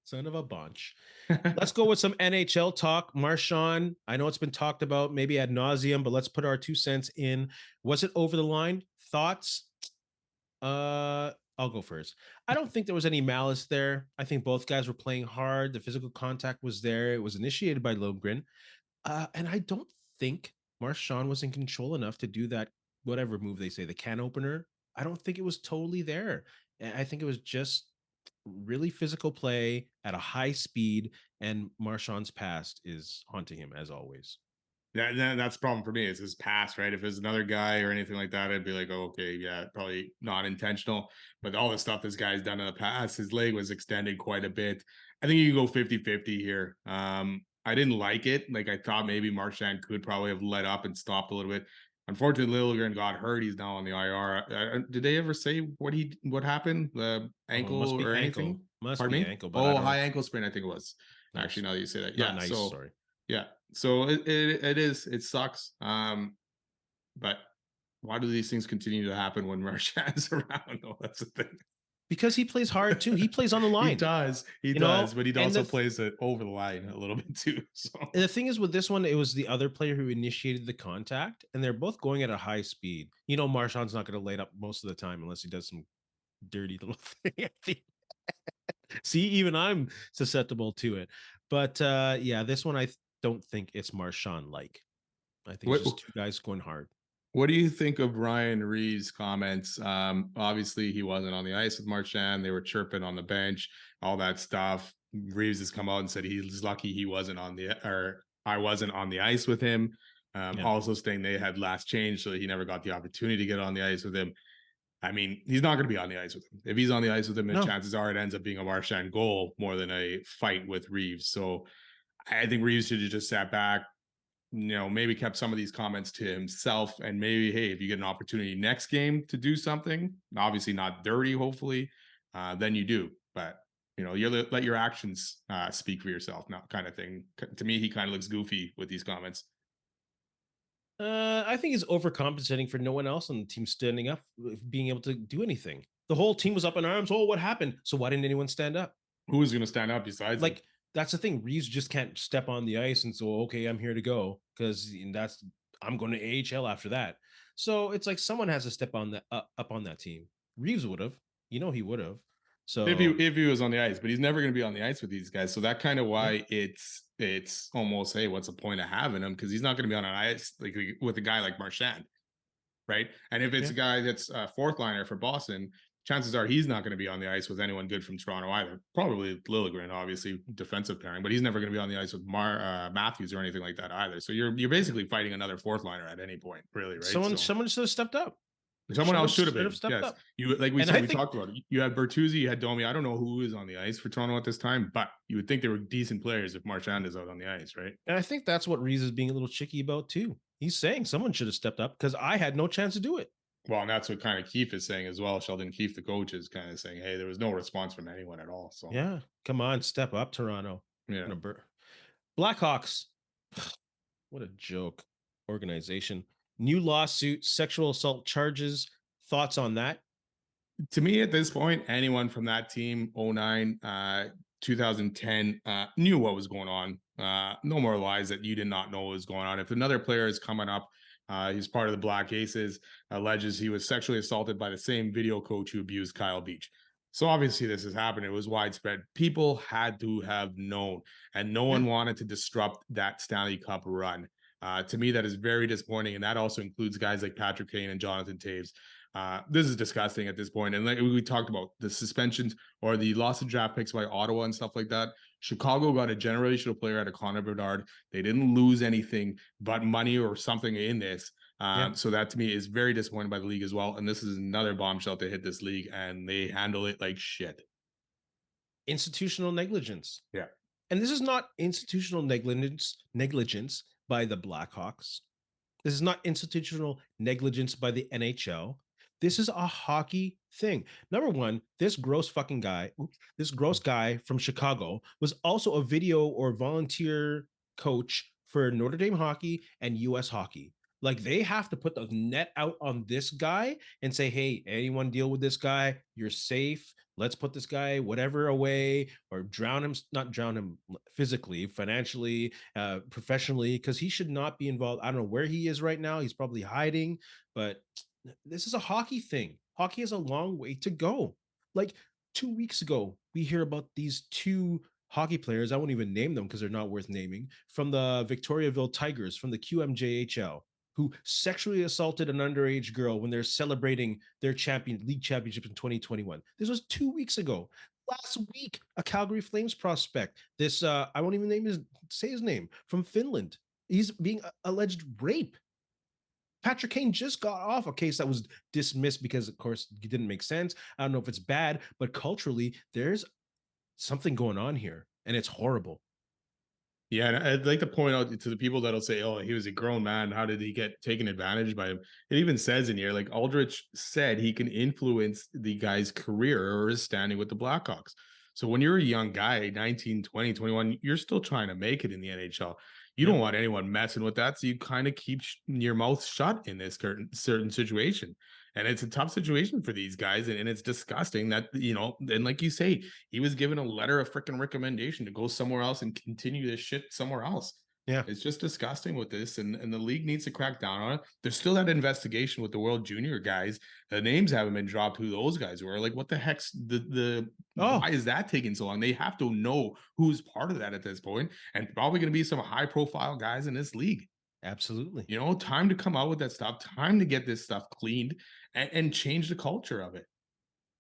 Son of a bunch. Let's go with some NHL talk. Marchand, I know it's been talked about maybe ad nauseum, but let's put our 2 cents in. Was it over the line? Thoughts? I'll go first. I don't think there was any malice there. I think both guys were playing hard. The physical contact was there. It was initiated by Liljegren. And I don't think Marchand was in control enough to do that, whatever move they say, the can opener. I don't think it was totally there. I think it was just really physical play at a high speed, and Marchand's past is haunting him as always. Yeah, that's the problem for me, is his pass, right? If it's another guy or anything like that, I'd be like, oh, okay, yeah, probably not intentional. But all the stuff this guy's done in the past, his leg was extended quite a bit. I think you can go 50-50 here. I didn't like it. Like, I thought maybe Marchand could probably have let up and stopped a little bit. Unfortunately, Liljegren got hurt. He's now on the IR. Did they ever say what happened? The ankle or anything? Must be ankle. But high ankle sprain, I think it was. Nice. Actually, now that you say that. Yeah, nice, so sorry. Yeah, so it sucks. But why do these things continue to happen when Marchand's around? No, that's the thing. Because he plays hard too. He plays on the line. He does, but he also plays it over the line a little bit too. So and the thing is, with this one, it was the other player who initiated the contact, and they're both going at a high speed. Marchand's not going to light up most of the time unless he does some dirty little thing. See, even I'm susceptible to it. But yeah, this one don't think it's Marchand like. I think it's What just two guys going hard. What do you think of Ryan Reeves' comments? Obviously, he wasn't on the ice with Marchand. They were chirping on the bench, all that stuff. Reeves has come out and said he's lucky he wasn't on the or I wasn't on the ice with him. Yeah. Also saying they had last change, so he never got the opportunity to get on the ice with him. I mean, he's not going to be on the ice with him. If he's on the ice with him, then No. chances are it ends up being a Marchand goal more than a fight with Reeves. So I think Reeves should have just sat back, maybe kept some of these comments to himself, and maybe, hey, if you get an opportunity next game to do something, obviously not dirty, hopefully, then you do. But you let your actions speak for yourself, now kind of thing. To me, he kind of looks goofy with these comments. I think he's overcompensating for no one else on the team standing up, being able to do anything. The whole team was up in arms. Oh, what happened? So why didn't anyone stand up? Who is going to stand up besides him? Like, that's the thing. Reeves just can't step on the ice and so, okay, I'm here to go because I'm going to AHL after that. So it's like someone has to step on that up on that team. Reeves would have, he would have. If he So if he was on the ice, but he's never going to be on the ice with these guys. So that kind of yeah, why it's almost, hey, what's the point of having him? Because he's not going to be on an ice like with a guy like Marchand, right? And if it's yeah. a guy that's a fourth liner for Boston, chances are he's not going to be on the ice with anyone good from Toronto either. Probably Liljegren, obviously defensive pairing, but he's never going to be on the ice with Matthews or anything like that either. So you're basically fighting another fourth liner at any point, really, right? Someone should have stepped up. Someone Someone else should have should have been. stepped Yes. up. You like we And said, I we think talked about it. You had Bertuzzi, you had Domi. I don't know who is on the ice for Toronto at this time, but you would think they were decent players if Marchand is out on the ice, right? And I think that's what Reeves is being a little chicky about too. He's saying someone should have stepped up because I had no chance to do it. Well, and that's what kind of Keefe is saying as well. Sheldon Keefe, the coach, is kind of saying, hey, there was no response from anyone at all. So Yeah, come on, step up, Toronto. yeah. Blackhawks. What a joke. Organization. New lawsuit, sexual assault charges. Thoughts on that? To me at this point, anyone from that team, 09, 2010, knew what was going on. No more lies that you did not know what was going on. If another player is coming up, he's part of the Black Aces, alleges he was sexually assaulted by the same video coach who abused Kyle Beach. So obviously this has happened. It was widespread. People had to have known, and no one Yeah. wanted to disrupt that Stanley Cup run. To me, that is very disappointing, and that also includes guys like Patrick Kane and Jonathan Taves. This is disgusting at this point. And like we talked about the suspensions or the loss of draft picks by Ottawa and stuff like that. Chicago got a generational player out of Connor Bedard. They didn't lose anything but money or something in this. Yeah. So that to me is very disappointing by the league as well. And this is another bombshell to hit this league, and they handle it like shit. Institutional negligence. Yeah. And this is not institutional negligence by the Blackhawks. This is not institutional negligence by the NHL. This is a hockey thing. Number one, this gross guy from Chicago was also a video or volunteer coach for Notre Dame hockey and US hockey. Like they have to put the net out on this guy and say, hey, anyone deal with this guy? You're safe. Let's put this guy, whatever, away or drown him, not drown him physically, financially, professionally, because he should not be involved. I don't know where he is right now. He's probably hiding, but this is a hockey thing. Hockey has a long way to go. Like 2 weeks ago, we hear about these two hockey players. I won't even name them because they're not worth naming, from the Victoriaville Tigers, from the QMJHL, who sexually assaulted an underage girl when they're celebrating their league championship in 2021. This was 2 weeks ago. Last week, a Calgary Flames prospect, this I won't even say his name, from Finland. He's being alleged rape. Patrick Kane just got off a case that was dismissed because, of course, it didn't make sense. I don't know if it's bad, but culturally, there's something going on here, and it's horrible. Yeah, and I'd like to point out to the people that'll say, "Oh, he was a grown man. How did he get taken advantage by him?" It even says in here, like Aldrich said, he can influence the guy's career or his standing with the Blackhawks. So when you're a young guy, 19, 20, 21, you're still trying to make it in the NHL. You Yeah. don't want anyone messing with that, so you kind of keep your mouth shut in this certain situation. And it's a tough situation for these guys, and it's disgusting that and like you say, he was given a letter of freaking recommendation to go somewhere else and continue this shit somewhere else. Yeah, It's just disgusting with this, and the league needs to crack down on it. There's still that investigation with the World Junior guys. The names haven't been dropped who those guys were. Like, what the heck's the why oh, is that taking so long? They have to know who's part of that at this point, and probably going to be some high profile guys in this league. absolutely. You know, time to come out with that stuff, time to get this stuff cleaned and change the culture of it.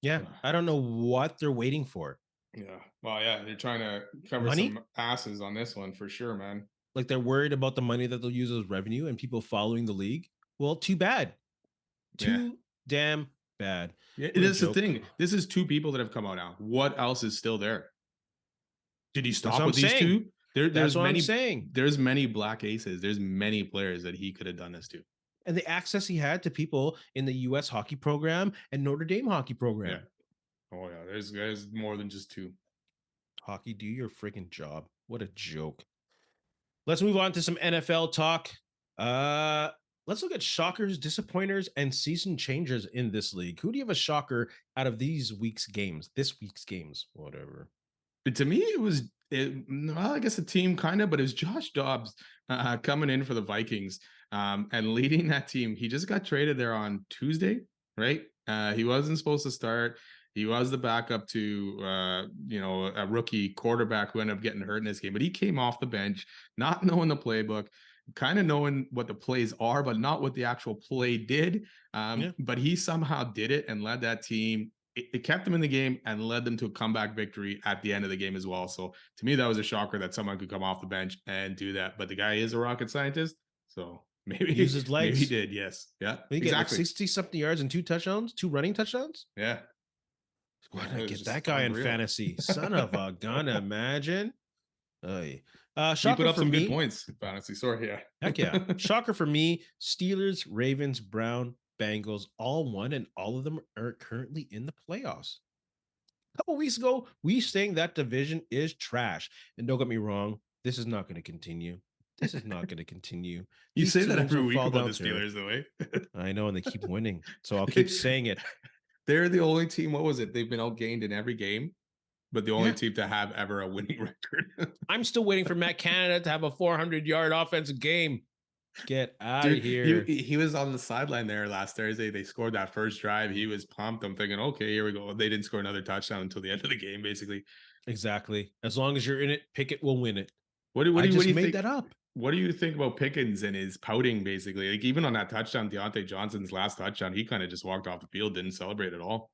Yeah, Ugh. I don't know what they're waiting for. Yeah. Well, yeah, they're trying to cover Money? some asses on this one for sure, man. Like they're worried about the money that they'll use as revenue and people following the league. Well, too bad. Yeah. Too damn bad. Yeah, What a this is the joke. thing. This is two people that have come out now. What else is still there? Did he That's stop what I'm with these saying. two? There, That's there's what I'm many. saying. There's many black aces. There's many players that he could have done this to. And the access he had to people in the US hockey program and Notre Dame hockey Yeah. program. Oh yeah. There's more than just two. Hockey, do your freaking job. What a joke. Let's move on to some NFL talk. Let's look at shockers, disappointers, and season changers in this league. Who do you have a shocker out of these week's games? This week's games, whatever. But to me, well, I guess a team kind of, but it was Josh Dobbs coming in for the Vikings and leading that team. He just got traded there on Tuesday, right? He wasn't supposed to start. He was the backup to, a rookie quarterback who ended up getting hurt in this game. But he came off the bench, not knowing the playbook, kind of knowing what the plays are, but not what the actual play did. But he somehow did it and led that team. It kept them in the game and led them to a comeback victory at the end of the game as well. So to me, that was a shocker that someone could come off the bench and do that. But the guy is a rocket scientist, so maybe Use his maybe he legs. did. Yes, yeah, He get like exactly. 60 something yards and 2 touchdowns, 2 running touchdowns. Yeah, Why yeah, did it I was get that just guy in unreal. fantasy? Son of a gun, imagine. He Shocker put up for some good me. points in fantasy. Sorry, yeah. Heck yeah. Shocker for me. Steelers, Ravens, Brown, Bengals, all won, and all of them are currently in the playoffs. A couple weeks ago, we saying that division is trash. And don't get me wrong, this is not going to continue. This is not going to continue. You These say that teams every will week fall about down the to earth. Steelers, though, eh? I know, and they keep winning. So I'll keep saying it. They're the only team. What was it? They've been outgained in every game, but the only Yeah. team to have ever a winning record. I'm still waiting for Matt Canada to have a 400-yard offensive game. Get out of here. He was on the sideline there last Thursday. They scored that first drive. He was pumped. I'm thinking, okay, here we go. They didn't score another touchdown until the end of the game, basically. Exactly. As long as you're in it, Pickett will win it. What do you made think? that up. What do you think about Pickens and his pouting, basically? Like, even on that touchdown, Deontay Johnson's last touchdown, he kind of just walked off the field, didn't celebrate at all.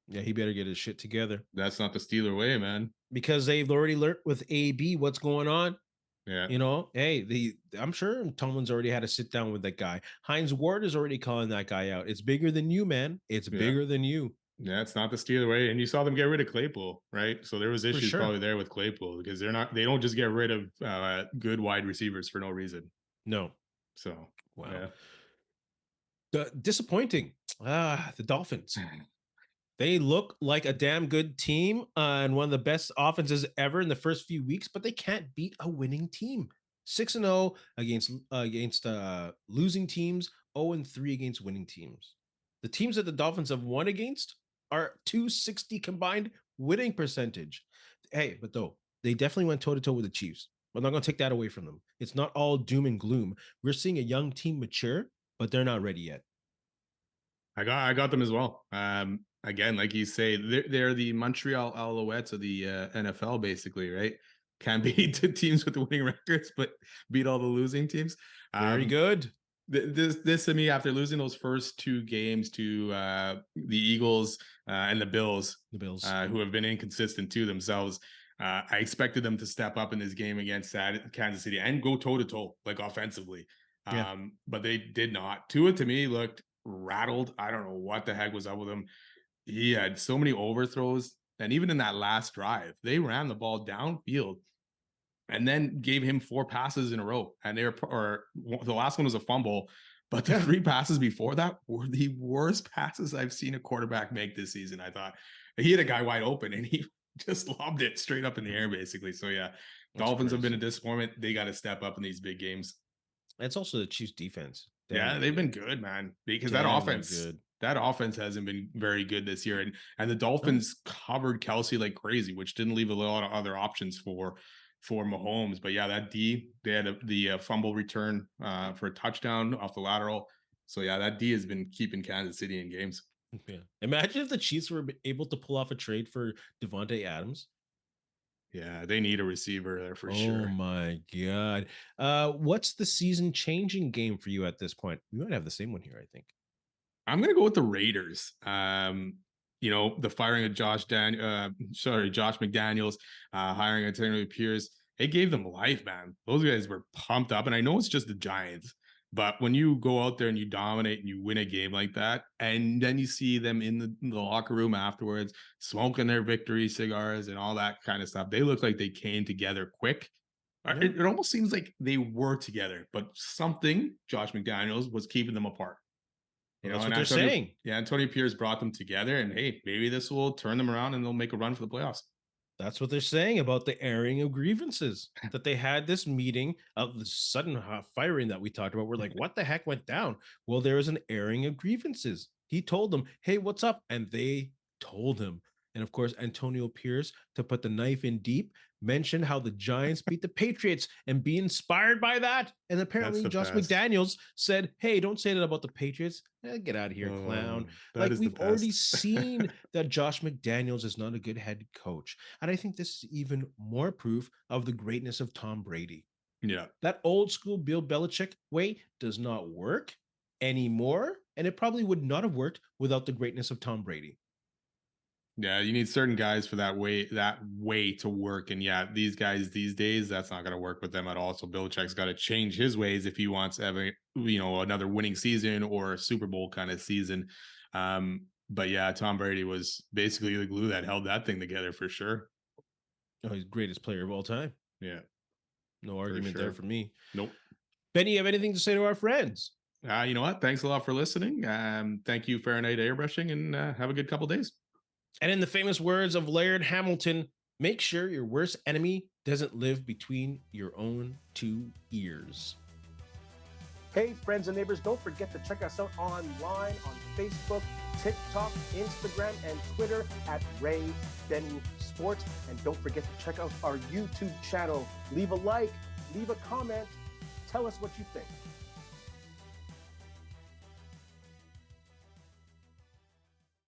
Yeah, he better get his shit together. That's not the Steeler way, man. Because they've already learned with AB what's going on. Yeah. You know, hey, I'm sure Tomlin's already had a sit down with that guy. Hines Ward is already calling that guy out. It's bigger than you, man. It's bigger than you. Yeah, it's not the Steeler way. And you saw them get rid of Claypool, right? So there was issues probably there with Claypool because they don't just get rid of good wide receivers for no reason. No. So wow. Yeah. Disappointing. The Dolphins. They look like a damn good team and one of the best offenses ever in the first few weeks, but they can't beat a winning team. 6-0 against losing teams, 0-3 against winning teams. The teams that the Dolphins have won against are 260 combined winning percentage. Hey, but though they definitely went toe to toe with the Chiefs. I'm not going to take that away from them. It's not all doom and gloom. We're seeing a young team mature, but they're not ready yet. I got them as well. Again, like you say, they're the Montreal Alouettes of the NFL, basically, right? Can beat the teams with the winning records, but beat all the losing teams. Very good. This to me, after losing those first 2 games to the Eagles and the Bills, who have been inconsistent to themselves, I expected them to step up in this game against Kansas City and go toe to toe, like offensively. But they did not. Tua to me looked rattled. I don't know what the heck was up with him. He had so many overthrows, and even in that last drive, they ran the ball downfield and then gave him 4 passes in a row. And the last one was a fumble, but the 3 passes before that were the worst passes I've seen a quarterback make this season. I thought he had a guy wide open and he just lobbed it straight up in the air, basically. So yeah, Dolphins have been a disappointment. They got to step up in these big games. It's also the Chiefs defense. They've been good, man, because that offense hasn't been very good this year. And the Dolphins covered Kelsey like crazy, which didn't leave a lot of other options for for Mahomes. But yeah, that D, they had the fumble return for a touchdown off the lateral. So yeah, that D has been keeping Kansas City in games. Yeah. Imagine if the Chiefs were able to pull off a trade for Devontae Adams. Yeah, they need a receiver there for Oh sure. my God. What's the season changing game for you at this point? We might have the same one here, I think. I'm gonna go with the Raiders. The firing of Josh McDaniels, hiring Antonio Pierce, it gave them life, man. Those guys were pumped up, and I know it's just the Giants, but when you go out there and you dominate and you win a game like that, and then you see them in the locker room afterwards, smoking their victory cigars and all that kind of stuff, they look like they came together quick. Yeah. It almost seems like they were together, but something Josh McDaniels was keeping them apart. Well, that's And what they're saying. Antonio Pierce brought them together, and hey, maybe this will turn them around and they'll make a run for the playoffs. That's what they're saying about the airing of grievances. That they had this meeting of the sudden firing that we talked about. We're like, what the heck went down? Well, there was an airing of grievances. He told them, hey, what's up? And they told him. And of course, Antonio Pierce, to put the knife in deep, mentioned how the Giants beat the Patriots and be inspired by that. And apparently, Josh McDaniels said, hey, don't say that about the Patriots. Get out of here, clown. Like, we've already seen that Josh McDaniels is not a good head coach. And I think this is even more proof of the greatness of Tom Brady. Yeah. That old school Bill Belichick way does not work anymore. And it probably would not have worked without the greatness of Tom Brady. Yeah, you need certain guys for that way to work. And yeah, these guys these days, that's not going to work with them at all. So Belichick's got to change his ways if he wants to have another winning season or a Super Bowl kind of season. But yeah, Tom Brady was basically the glue that held that thing together for sure. Oh, he's the greatest player of all time. Yeah. No argument there for me. Nope. Benny, you have anything to say to our friends? You know what? Thanks a lot for listening. Thank you, Fahrenheit Airbrushing, and have a good couple days. And in the famous words of Laird Hamilton, make sure your worst enemy doesn't live between your own two ears. Hey, friends and neighbors, don't forget to check us out online on Facebook, TikTok, Instagram, and Twitter at Ray Benny Sports. And don't forget to check out our YouTube channel. Leave a like, leave a comment, tell us what you think.